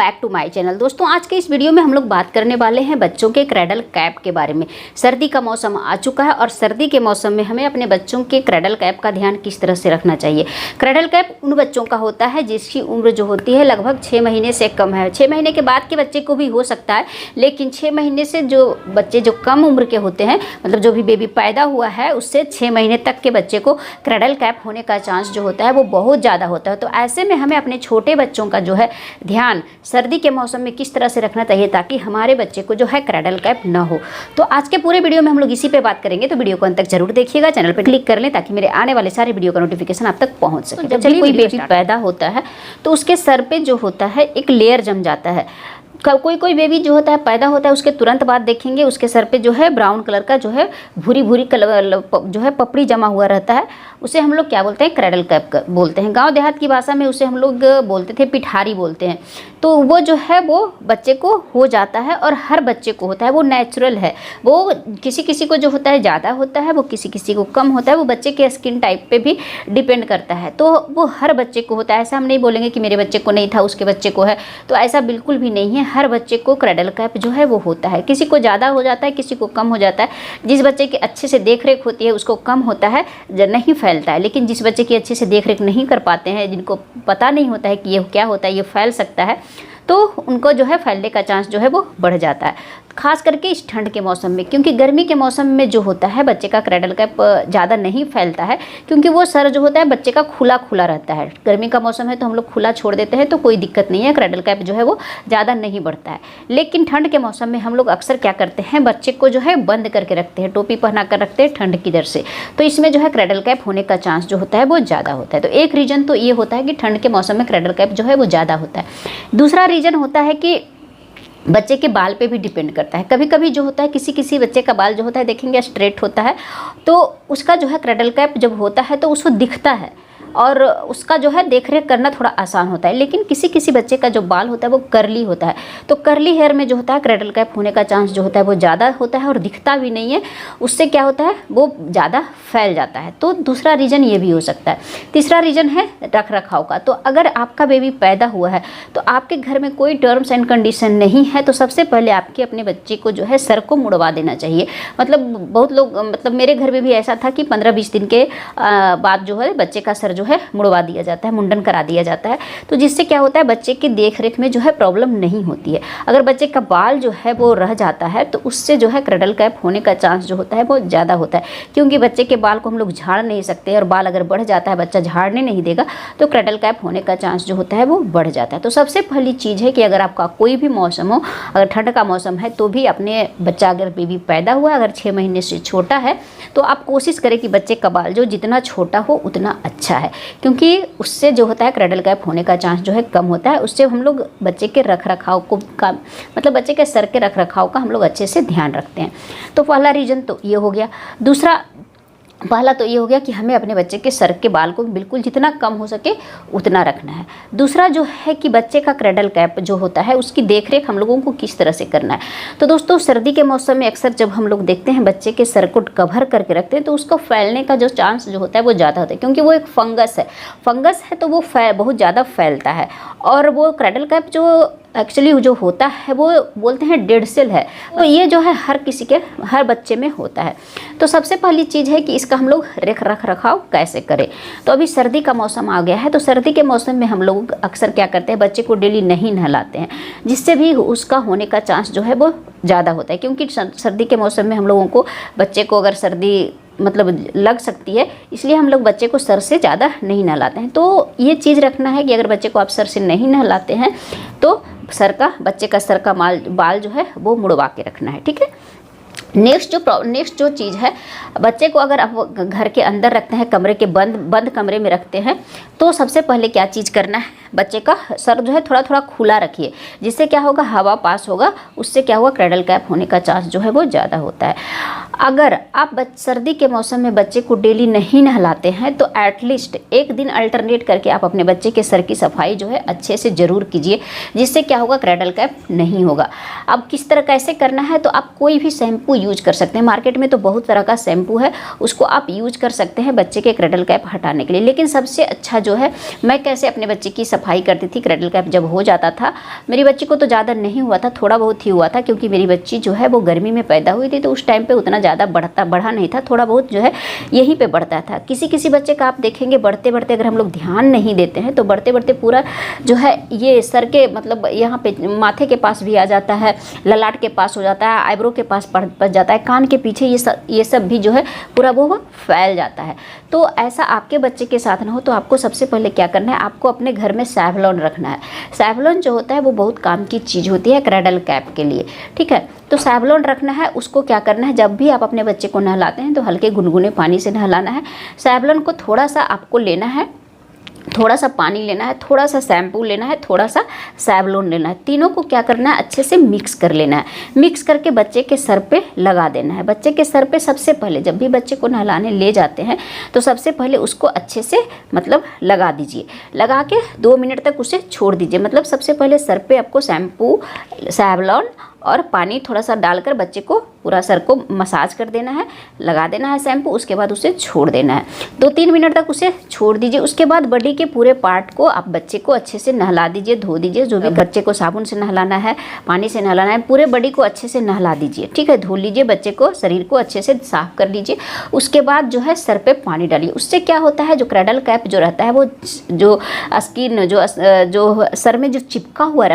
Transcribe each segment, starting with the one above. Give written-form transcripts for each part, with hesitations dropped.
Back to my channel. दोस्तों आज के इस वीडियो में हम लोग बात करने वाले हैं बच्चों के क्रैडल कैप के बारे में। सर्दी का मौसम आ चुका है और सर्दी के मौसम में हमें अपने बच्चों के क्रैडल कैप का ध्यान किस तरह से रखना चाहिए। क्रैडल कैप उन बच्चों का होता है जिसकी उम्र जो होती है लगभग 6 महीने से कम है। 6 महीने के बाद के बच्चे को भी हो सकता है, लेकिन 6 महीने से जो बच्चे जो कम उम्र के होते हैं, मतलब जो भी बेबी पैदा हुआ है उससे 6 महीने तक के बच्चे को क्रैडल कैप होने का चांस जो होता है वो बहुत ज़्यादा होता है। तो ऐसे में हमें अपने छोटे बच्चों का जो है ध्यान सर्दी के मौसम में किस तरह से रखना चाहिए ताकि हमारे बच्चे को जो है क्रैडल कैप ना हो। तो आज के पूरे वीडियो में हम लोग इसी पे बात करेंगे, तो वीडियो को अंत तक जरूर देखिएगा। चैनल पर क्लिक कर लें ताकि मेरे आने वाले सारे वीडियो का नोटिफिकेशन आप तक पहुंच सके। जब भी कोई बेबी पैदा होता है तो उसके सर पे जो होता है एक लेयर जम जाता है। कोई बेबी जो होता है पैदा होता है उसके तुरंत बाद देखेंगे उसके सर पे जो है ब्राउन कलर का जो है भूरी कलर जो है पपड़ी जमा हुआ रहता है। उसे हम लोग क्या बोलते हैं, क्रैडल कैप बोलते हैं। गांव देहात की भाषा में उसे हम लोग बोलते थे पिठारी बोलते हैं। तो वो जो है वो बच्चे को हो जाता है और हर बच्चे को होता है, वो नेचुरल है। वो किसी किसी को जो होता है ज़्यादा होता है, वो किसी किसी को कम होता है, वो बच्चे के स्किन टाइप पे भी डिपेंड करता है। तो वो हर बच्चे को होता है। ऐसा हम नहीं बोलेंगे कि मेरे बच्चे को नहीं था उसके बच्चे को है, तो ऐसा बिल्कुल भी नहीं है। हर बच्चे को क्रैडल कैप जो है वो होता है। किसी को ज़्यादा हो जाता है, किसी को कम हो जाता है। जिस बच्चे की अच्छे से देख रेख होती है उसको कम होता है, नहीं फैलता है। लेकिन जिस बच्चे की अच्छे से देख रेख नहीं कर पाते हैं, जिनको पता नहीं होता है कि ये क्या होता है, ये फैल सकता है, तो उनको जो है फैलने का चांस जो है वो बढ़ जाता है। खास करके इस ठंड के मौसम में, क्योंकि गर्मी के मौसम में जो होता है बच्चे का क्रैडल कैप ज़्यादा नहीं फैलता है, क्योंकि वो सर जो होता है बच्चे का खुला रहता है। गर्मी का मौसम है तो हम लोग खुला छोड़ देते हैं तो कोई दिक्कत नहीं है, क्रैडल कैप जो है वो ज़्यादा नहीं बढ़ता है। लेकिन ठंड के मौसम में हम लोग अक्सर क्या करते हैं, बच्चे को जो है बंद करके रखते हैं, टोपी पहना कर रखते हैं ठंड की डर से। तो इसमें जो है क्रैडल कैप होने का चांस जो होता है वो ज़्यादा होता है। तो एक रीज़न तो ये होता है कि ठंड के मौसम में क्रैडल कैप जो है वो ज़्यादा होता है। दूसरा रीज़न होता है कि बच्चे के बाल पे भी डिपेंड करता है। कभी कभी जो होता है किसी बच्चे का बाल जो होता है देखेंगे स्ट्रेट होता है, तो उसका जो है क्रैडल कैप जब होता है तो उसको दिखता है और उसका जो है देख रेख करना थोड़ा आसान होता है। लेकिन किसी बच्चे का जो बाल होता है वो कर्ली होता है, तो कर्ली हेयर में जो होता है क्रैडल कैप होने का चांस जो होता है वो ज़्यादा होता है और दिखता भी नहीं है। उससे क्या होता है वो ज़्यादा फैल जाता है। तो दूसरा रीज़न ये भी हो सकता है। तीसरा रीज़न है रख रखाव का। तो अगर आपका बेबी पैदा हुआ है तो आपके घर में कोई टर्म्स एंड कंडीशन नहीं है, तो सबसे पहले आपके अपने बच्चे को जो है सर को मुड़वा देना चाहिए। मतलब बहुत लोग, मतलब मेरे घर में भी ऐसा था कि 15-20 दिन के बाद जो है बच्चे का सर जो है मुड़वा दिया जाता है, मुंडन करा दिया जाता है। तो जिससे क्या होता है बच्चे की देख रेख में जो है प्रॉब्लम नहीं होती है। अगर बच्चे का बाल जो है वो रह जाता है तो उससे जो है क्रैडल कैप होने का चांस जो होता है वो ज़्यादा होता है, क्योंकि बच्चे के बाल को हम लोग झाड़ नहीं सकते और बाल अगर बढ़ जाता है, बच्चा झाड़ने नहीं देगा, तो क्रैडल कैप होने का चांस जो होता है वो बढ़ जाता है। तो सबसे पहली चीज़ है कि अगर आपका कोई भी मौसम हो, अगर ठंड का मौसम है तो भी अपने बच्चा अगर बेबी पैदा हुआ अगर 6 महीने से छोटा है तो आप कोशिश करें कि बच्चे का बाल जो जितना छोटा हो उतना अच्छा है, क्योंकि उससे जो होता है क्रैडल कैप होने का चांस जो है कम होता है। उससे हम लोग बच्चे के रख रखाव को का मतलब बच्चे के सर के रख रखाव का हम लोग अच्छे से ध्यान रखते हैं। तो पहला रीज़न तो ये हो गया। पहला तो ये हो गया कि हमें अपने बच्चे के सर के बाल को बिल्कुल जितना कम हो सके उतना रखना है। दूसरा जो है कि बच्चे का क्रैडल कैप जो होता है उसकी देखरेख हम लोगों को किस तरह से करना है। तो दोस्तों सर्दी के मौसम में अक्सर जब हम लोग देखते हैं बच्चे के सर को कवर करके रखते हैं तो उसको फैलने का जो चांस जो होता है वो ज़्यादा होता है, क्योंकि वो एक फंगस है तो वो बहुत ज़्यादा फैलता है। और वो क्रैडल कैप जो एक्चुअली जो होता है वो बोलते हैं डेड सेल है, तो ये जो है हर बच्चे में होता है। तो सबसे पहली चीज़ है कि इसका हम लोग रख रखाव कैसे करें। तो अभी सर्दी का मौसम आ गया है, तो सर्दी के मौसम में हम लोग अक्सर क्या करते हैं बच्चे को डेली नहीं नहलाते हैं, जिससे भी उसका होने का चांस जो है वो ज़्यादा होता है। क्योंकि सर्दी के मौसम में हम लोगों को बच्चे को अगर सर्दी मतलब लग सकती है, इसलिए हम लोग बच्चे को सर से ज़्यादा नहीं नहलाते हैं। तो ये चीज़ रखना है कि अगर बच्चे को आप सर से नहीं नहलाते हैं तो बच्चे का सर का बाल जो है वो मुड़वा के रखना है, ठीक है। नेक्स्ट जो चीज़ है, बच्चे को अगर आप घर के अंदर रखते हैं, कमरे के बंद कमरे में रखते हैं, तो सबसे पहले क्या चीज़ करना है, बच्चे का सर जो है थोड़ा खुला रखिए। जिससे क्या होगा, हवा पास होगा, उससे क्या होगा क्रैडल कैप होने का चांस जो है वो ज़्यादा होता है। अगर आप सर्दी के मौसम में बच्चे को डेली नहीं नहलाते हैं तो एटलीस्ट एक दिन अल्टरनेट करके आप अपने बच्चे के सर की सफाई जो है अच्छे से ज़रूर कीजिए, जिससे क्या होगा क्रैडल कैप नहीं होगा। अब किस तरह कैसे करना है, तो आप कोई भी शैम्पू यूज कर सकते हैं। मार्केट में तो बहुत तरह का शैम्पू है, उसको आप यूज कर सकते हैं बच्चे के क्रैडल कैप हटाने के लिए। लेकिन सबसे अच्छा जो जो है मैं कैसे अपने बच्चे की सफाई करती थी। क्रेडल कैप जब हो जाता था, मेरी बच्ची को तो ज़्यादा नहीं हुआ था, थोड़ा बहुत ही हुआ था, क्योंकि मेरी बच्ची जो है वो गर्मी में पैदा हुई थी, तो उस टाइम पे उतना ज़्यादा बढ़ा नहीं था, थोड़ा बहुत जो है यहीं पे बढ़ता था। किसी किसी बच्चे का आप देखेंगे बढ़ते बढ़ते अगर हम लोग ध्यान नहीं देते हैं तो बढ़ते बढ़ते पूरा जो है ये सर के मतलब यहाँ पे माथे के पास भी आ जाता है, ललाट के पास हो जाता है, आईब्रो के पास पड़ जाता है, कान के पीछे ये सब भी जो है पूरा वो फैल जाता है। तो ऐसा आपके बच्चे के साथ ना हो तो आपको सबसे पहले क्या करना है, आपको अपने घर में सैवलॉन रखना है। सैवलॉन जो होता है वो बहुत काम की चीज़ होती है क्रेडल कैप के लिए, ठीक है। तो सैवलॉन रखना है, उसको क्या करना है, जब भी आप अपने बच्चे को नहलाते हैं तो हल्के गुनगुने पानी से नहलाना है। सैवलॉन को थोड़ा सा आपको लेना है, थोड़ा सा पानी लेना है, थोड़ा सा शैम्पू लेना है, थोड़ा सा सैवलॉन लेना है, तीनों को क्या करना है, अच्छे से मिक्स कर लेना है। मिक्स करके बच्चे के सर पे लगा देना है। बच्चे के सर पे सबसे पहले जब भी बच्चे को नहलाने ले जाते हैं तो सबसे पहले उसको अच्छे से मतलब लगा दीजिए। लगा के 2 मिनट तक उसे छोड़ दीजिए। मतलब सबसे पहले सर पे आपको शैम्पू, सैवलॉन और पानी थोड़ा सा डालकर बच्चे को पूरा सर को मसाज कर देना है, लगा देना है शैम्पू, उसके बाद उसे छोड़ देना है। 2-3 मिनट तक उसे छोड़ दीजिए। उसके बाद बॉडी के पूरे पार्ट को आप बच्चे को अच्छे से नहला दीजिए, धो दीजिए। जो भी बच्चे को साबुन से नहलाना है, पानी से नहलाना है, पूरे बॉडी को अच्छे से नहला दीजिए, ठीक है। धो लीजिए बच्चे को, शरीर को अच्छे से साफ कर लीजिए। उसके बाद जो है सर पे पानी डालिए। उससे क्या होता है, जो क्रेडल कैप जो रहता है वो जो स्किन जो सर में जो चिपका हुआ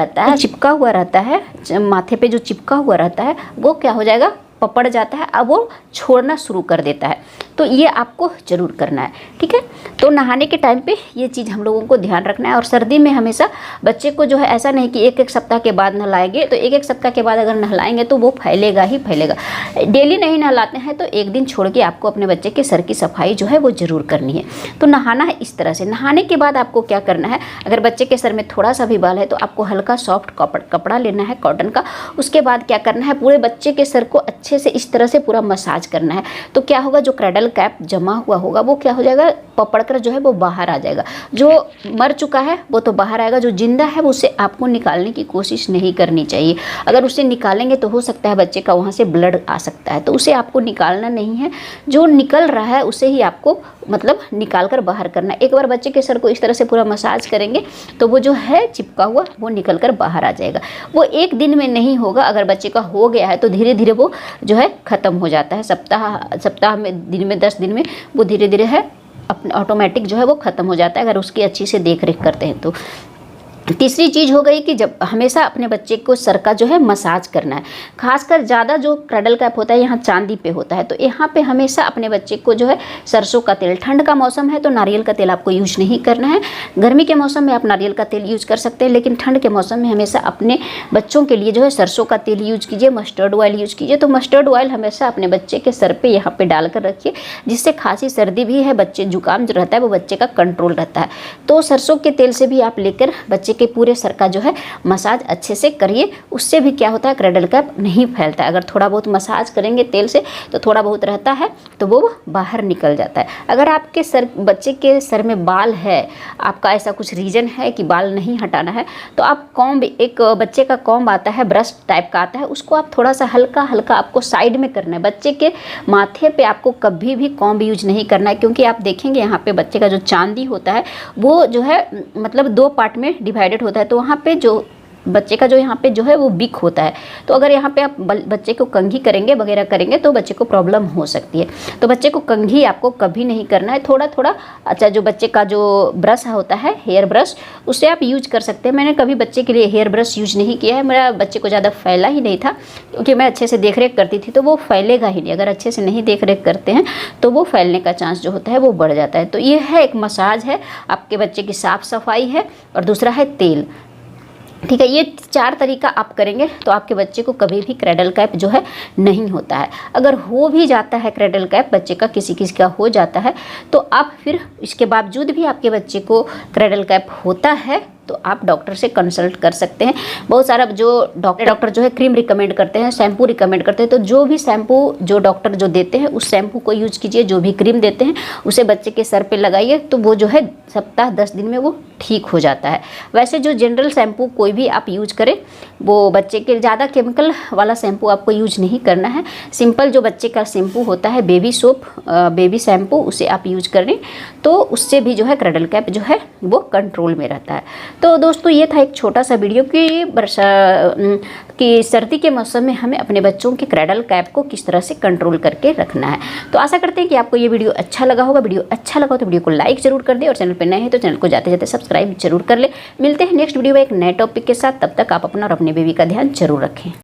रहता है, माथे पे जो चिपका हुआ रहता है वो क्या हो जाएगा, पकड़ जाता है, अब वो छोड़ना शुरू कर देता है। तो ये आपको ज़रूर करना है, ठीक है। तो नहाने के टाइम पे ये चीज़ हम लोगों को ध्यान रखना है। और सर्दी में हमेशा बच्चे को जो है ऐसा नहीं कि एक सप्ताह के बाद नहलाएंगे, तो एक सप्ताह के बाद अगर नहलाएंगे तो वो फैलेगा ही फैलेगा। डेली नहीं नहलाते हैं तो एक दिन छोड़ के आपको अपने बच्चे के सर की सफाई जो है वो ज़रूर करनी है। तो नहाना है इस तरह से। नहाने के बाद आपको क्या करना है, अगर बच्चे के सर में थोड़ा सा भी बाल है तो आपको हल्का सॉफ्ट कपड़ा लेना है कॉटन का। उसके बाद क्या करना है, पूरे बच्चे के सर को अच्छे से इस तरह से पूरा मसाज करना है। तो क्या होगा, जो क्रेडल कैप जमा हुआ होगा वो क्या हो जाएगा, पकड़कर जो है वो बाहर आ जाएगा। जो मर चुका है वो तो बाहर आएगा, जो जिंदा है वो उसे आपको निकालने की कोशिश नहीं करनी चाहिए। अगर उसे निकालेंगे तो हो सकता है बच्चे का वहाँ से ब्लड आ सकता है, तो उसे आपको निकालना नहीं है। जो निकल रहा है उसे ही आपको मतलब निकाल कर बाहर करना है। एक बार बच्चे के सर को इस तरह से पूरा मसाज करेंगे तो वो जो है चिपका हुआ वो निकल कर बाहर आ जाएगा। वो एक दिन में नहीं होगा, अगर बच्चे का हो गया है तो धीरे धीरे वो जो है ख़त्म हो जाता है। सप्ताह में, दिन में, 10 दिन में वो धीरे धीरे है अपने ऑटोमेटिक जो है वो ख़त्म हो जाता है, अगर उसकी अच्छी से देख रेख करते हैं तो। तीसरी चीज़ हो गई कि जब हमेशा अपने बच्चे को सर का जो है मसाज करना है। खासकर ज़्यादा जो क्रेडल कैप होता है यहाँ चांदी पे होता है, तो यहाँ पे हमेशा अपने बच्चे को जो है सरसों का तेल, ठंड का मौसम है तो नारियल का तेल आपको यूज नहीं करना है। गर्मी के मौसम में आप नारियल का तेल यूज कर सकते हैं, लेकिन ठंड के मौसम में हमेशा अपने बच्चों के लिए जो है सरसों का तेल यूज कीजिए, मस्टर्ड ऑयल यूज कीजिए। तो मस्टर्ड ऑयल हमेशा अपने बच्चे के सर पर यहाँ पर डालकर रखिए, जिससे खांसी सर्दी भी है, बच्चे जुकाम जो रहता है वो बच्चे का कंट्रोल रहता है। तो सरसों के तेल से भी आप लेकर बच्चे के पूरे सर का जो है मसाज अच्छे से करिए। उससे भी क्या होता है, क्रेडल कैप नहीं फैलता है। अगर थोड़ा बहुत मसाज करेंगे तेल से तो थोड़ा बहुत रहता है तो वो बाहर निकल जाता है। अगर आपके बच्चे के सर में बाल है, आपका ऐसा कुछ रीज़न है कि बाल नहीं हटाना है, तो आप कॉम्ब, एक बच्चे का कॉम्ब आता है, ब्रश टाइप का आता है, उसको आप थोड़ा सा हल्का हल्का आपको साइड में करना है। बच्चे के माथे पे आपको कभी भी कॉम्ब यूज नहीं करना है, क्योंकि आप देखेंगे यहाँ पे बच्चे का जो चांदी होता है वो जो है मतलब 2 पार्ट में डिवाइडेड होता है। तो वहाँ पे जो बच्चे का जो यहाँ पे जो है वो बिक होता है, तो अगर यहाँ पे आप बच्चे को कंघी करेंगे वगैरह करेंगे तो बच्चे को प्रॉब्लम हो सकती है। तो बच्चे को कंघी आपको कभी नहीं करना है, थोड़ा थोड़ा। अच्छा, जो बच्चे का जो ब्रश होता है, हेयर ब्रश, उससे आप यूज कर सकते हैं। मैंने कभी बच्चे के लिए हेयर ब्रश यूज नहीं किया है, मेरा बच्चे को ज़्यादा फैला ही नहीं था, क्योंकि मैं अच्छे से देख रेख करती थी, तो वो फैलेगा ही नहीं। अगर अच्छे से नहीं देख रेख करते हैं तो वो फैलने का चांस जो होता है वो बढ़ जाता है। तो ये है, एक मसाज है, आपके बच्चे की साफ़ सफाई है, और दूसरा है तेल। ठीक है, ये 4 तरीका आप करेंगे तो आपके बच्चे को कभी भी क्रेडल कैप जो है नहीं होता है। अगर हो भी जाता है क्रेडल कैप बच्चे का, किसी किसी का हो जाता है, तो आप फिर इसके बावजूद भी आपके बच्चे को क्रेडल कैप होता है तो आप डॉक्टर से कंसल्ट कर सकते हैं। बहुत सारा जो डॉक्टर जो है क्रीम रिकमेंड करते हैं, शैम्पू रिकमेंड करते हैं, तो जो भी शैम्पू जो डॉक्टर जो देते हैं उस शैम्पू को यूज कीजिए। जो भी क्रीम देते हैं उसे बच्चे के सर पे लगाइए, तो वो जो है सप्ताह 10 दिन में वो ठीक हो जाता है। वैसे जो जनरल शैम्पू कोई भी आप यूज करें, वो बच्चे के ज़्यादा केमिकल वाला शैम्पू आपको यूज नहीं करना है। सिंपल जो बच्चे का शैम्पू होता है, बेबी सोप, बेबी शैम्पू, उसे आप यूज करें तो उससे भी जो है क्रैडल कैप जो है वो कंट्रोल में रहता है। तो दोस्तों ये था एक छोटा सा वीडियो कि सर्दी के मौसम में हमें अपने बच्चों के क्रैडल कैप को किस तरह से कंट्रोल करके रखना है। तो आशा करते हैं कि आपको ये वीडियो अच्छा लगा होगा। वीडियो अच्छा लगा हो तो वीडियो को लाइक जरूर कर दें, और चैनल पर नए हैं तो चैनल को जाते जाते सब्सक्राइब जरूर कर ले। मिलते हैं नेक्स्ट वीडियो में एक नए टॉपिक के साथ। तब तक आप अपना और अपने बेबी का ध्यान जरूर रखें।